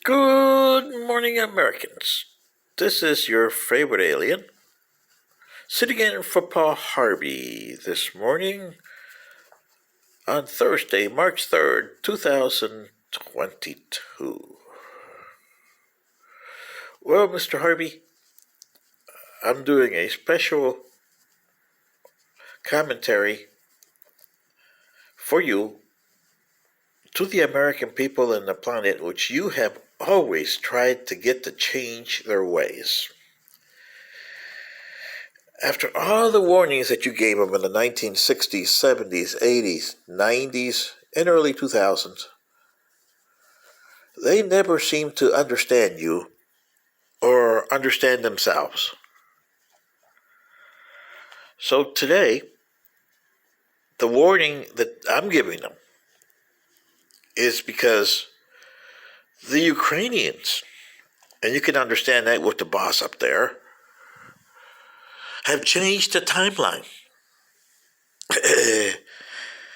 Good morning, Americans. This is your favorite alien, sitting in for Paul Harvey this morning on Thursday, March 3rd, 2022. Well, Mr. Harvey, I'm doing a special commentary for you to the American people and the planet, which you have always tried to get to change their ways. After all the warnings that you gave them in the 1960s, 70s, 80s, 90s, and early 2000s, they never seemed to understand you or understand themselves. So today, the warning that I'm giving them is because the Ukrainians, and you can understand that with the boss up there, have changed the timeline.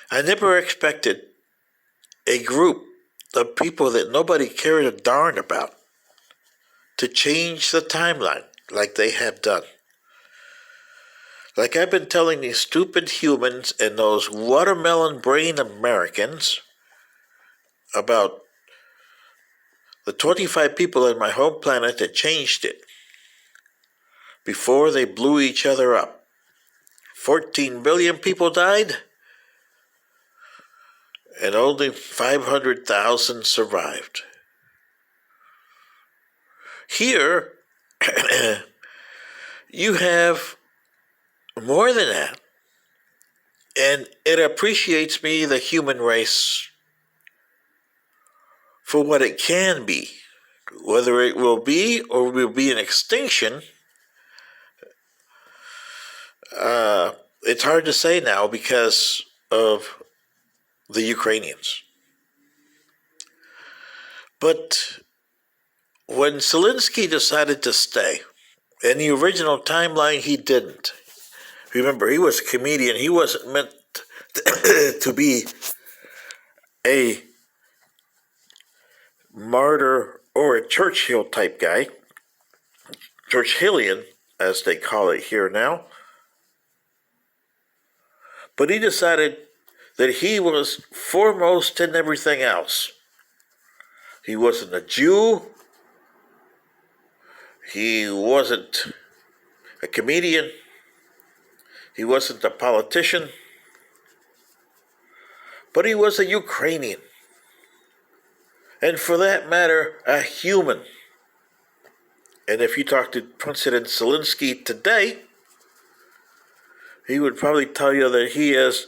I never expected a group of people that nobody cared a darn about to change the timeline like they have done. Like I've been telling these stupid humans and those watermelon brain Americans about the 25 people on my home planet that changed it before they blew each other up. 14 billion people died, and only 500,000 survived. Here, you have more than that, and it appreciates me, the human race, for what it can be. Whether it will be or will be an extinction, it's hard to say now because of the Ukrainians. But when Zelensky decided to stay, in the original timeline he didn't. Remember, he was a comedian. He wasn't meant to be a martyr or a Churchill type guy. Churchillian, as they call it here now. But he decided that he was foremost in everything else. He wasn't a Jew. He wasn't a comedian. He wasn't a politician. But he was a Ukrainian. And for that matter, a human. And if you talk to President Zelensky today, he would probably tell you that he is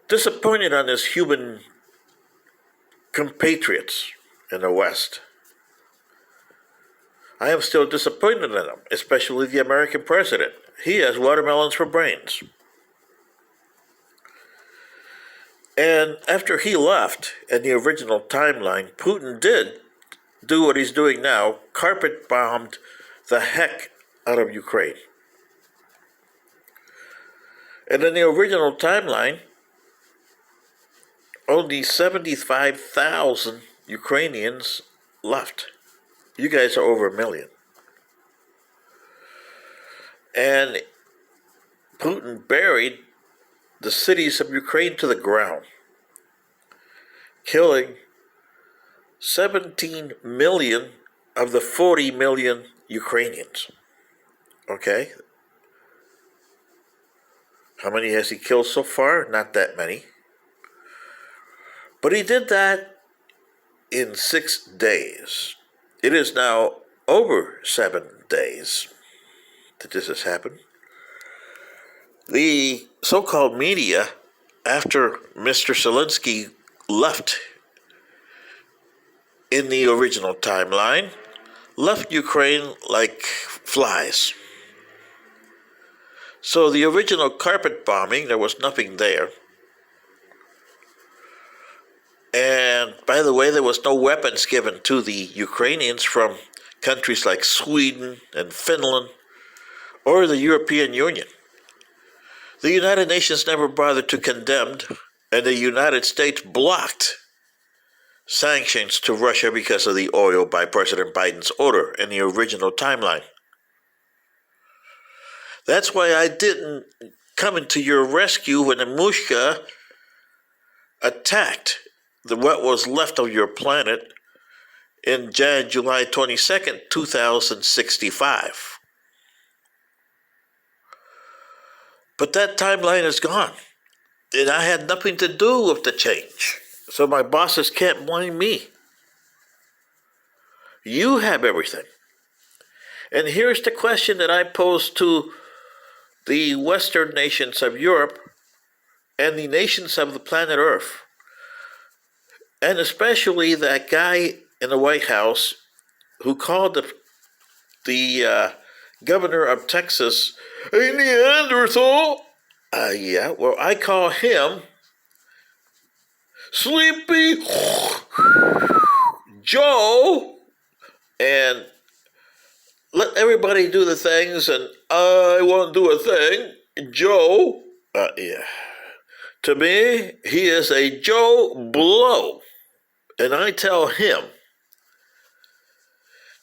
disappointed on his human compatriots in the West. I am still disappointed in him, especially the American president. He has watermelons for brains. And after he left, in the original timeline, Putin did do what he's doing now, carpet bombed the heck out of Ukraine. And in the original timeline, only 75,000 Ukrainians left. You guys are over 1 million. And Putin buried the cities of Ukraine to the ground, killing 17 million of the 40 million Ukrainians. Okay? How many has he killed so far? Not that many. But he did that in 6 days. It is now over 7 days that this has happened. The so-called media, after Mr. Zelensky left in the original timeline, left Ukraine like flies. So the original carpet bombing, there was nothing there. And by the way, there was no weapons given to the Ukrainians from countries like Sweden and Finland or the European Union. The United Nations never bothered to condemn, and the United States blocked sanctions to Russia because of the oil by President Biden's order in the original timeline. That's why I didn't come into your rescue when the Mushka attacked what was left of your planet in July 22nd, 2065. But that timeline is gone, and I had nothing to do with the change. So my bosses can't blame me. You have everything. And here's the question that I pose to the Western nations of Europe and the nations of the planet Earth, and especially that guy in the White House who called the governor of Texas a Neanderthal. Yeah, well, I call him Sleepy Joe, and let everybody do the things, and I won't do a thing. Joe, yeah. To me, he is a Joe Blow, and I tell him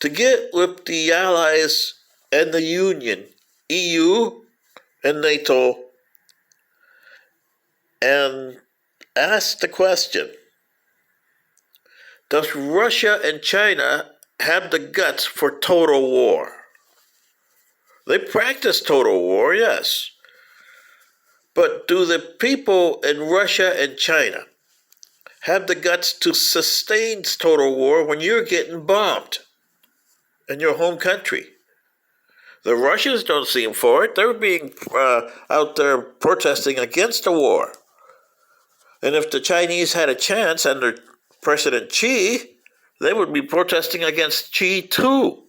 to get with the allies and the Union, EU and NATO, and ask the question, does Russia and China have the guts for total war? They practice total war, yes. But do the people in Russia and China have the guts to sustain total war when you're getting bombed in your home country? The Russians don't seem for it. They're being out there protesting against the war. And if the Chinese had a chance under President Xi, they would be protesting against Xi too.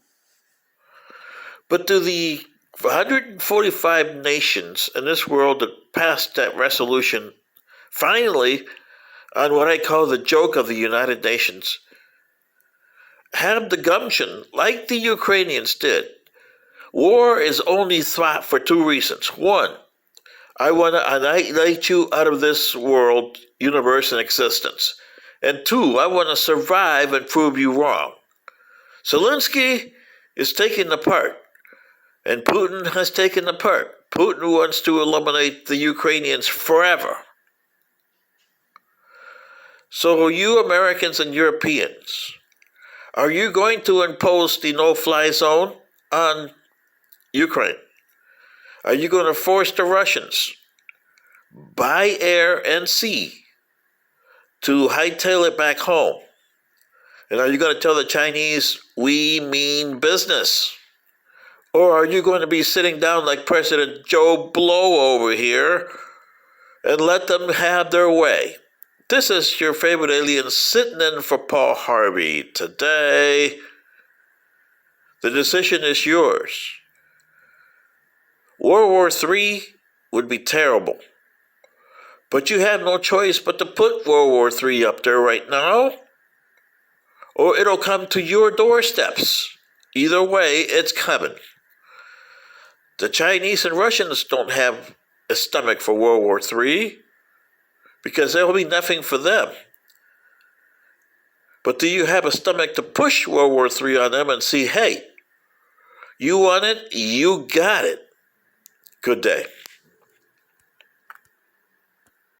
But do the 145 nations in this world that passed that resolution finally on what I call the joke of the United Nations have the gumption, like the Ukrainians did? War is only thought for two reasons. One, I want to annihilate you out of this world, universe, and existence. And two, I want to survive and prove you wrong. Zelensky is taking the part, and Putin has taken the part. Putin wants to eliminate the Ukrainians forever. So you Americans and Europeans, are you going to impose the no-fly zone on Ukraine? Are you going to force the Russians by air and sea to hightail it back home? And are you going to tell the Chinese, we mean business? Or are you going to be sitting down like President Joe Blow over here and let them have their way? This is your favorite alien sitting in for Paul Harvey today. The decision is yours. World War III would be terrible. But you have no choice but to put World War III up there right now, or it'll come to your doorsteps. Either way, it's coming. The Chinese and Russians don't have a stomach for World War III because there will be nothing for them. But do you have a stomach to push World War III on them and see, hey, you want it, you got it. Good day.